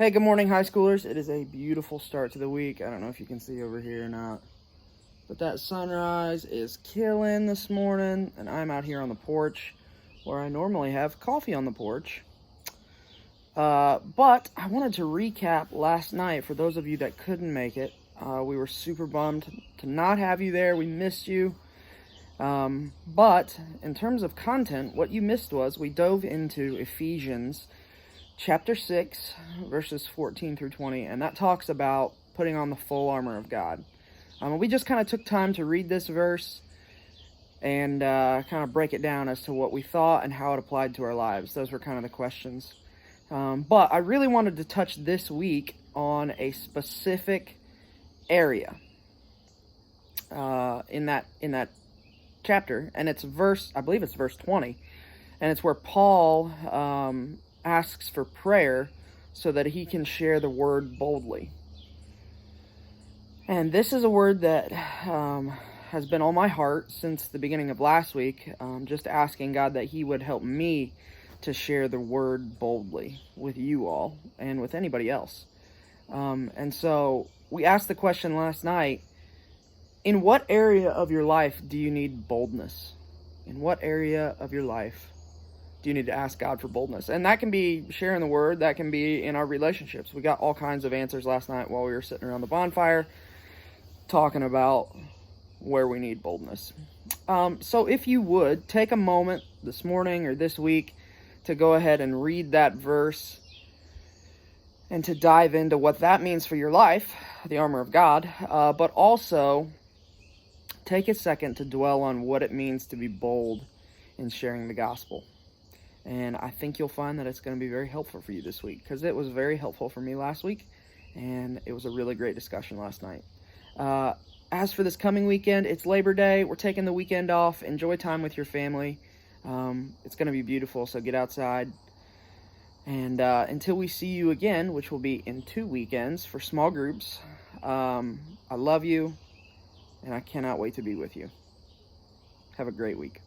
Hey, good morning, high schoolers. It is a beautiful start to the week. I don't know if you can see over here or not, but that sunrise is killing this morning, and I'm out here on the porch where I normally have coffee on the porch. But I wanted to recap last night for those of you that couldn't make it. We were super bummed to not have you there. We missed you. But in terms of content, what you missed was we dove into Ephesians chapter 6, verses 14 through 20, and that talks about putting on the full armor of God. We just kind of took time to read this verse and kind of break it down as to what we thought and how it applied to our lives. Those were kind of the questions. But I really wanted to touch this week on a specific area in that chapter, and it's I believe it's verse 20, and it's where Paul asks for prayer so that he can share the word boldly. And this is a word that has been on my heart since the beginning of last week, just asking God that he would help me to share the word boldly with you all and with anybody else. And so we asked the question last night, in what area of your life do you need boldness? In what area of your life do you need to ask God for boldness? And that can be sharing the word. That can be in our relationships. We got all kinds of answers last night while we were sitting around the bonfire talking about where we need boldness. So if you would, take a moment this morning or this week to go ahead and read that verse and to dive into what that means for your life, the armor of God, but also take a second to dwell on what it means to be bold in sharing the gospel. And I think you'll find that it's going to be very helpful for you this week, because it was very helpful for me last week, and it was a really great discussion last night. As for this coming weekend, it's Labor Day. We're taking the weekend off. Enjoy time with your family. It's going to be beautiful, so get outside. And until we see you again, which will be in 2 weekends for small groups, I love you, and I cannot wait to be with you. Have a great week.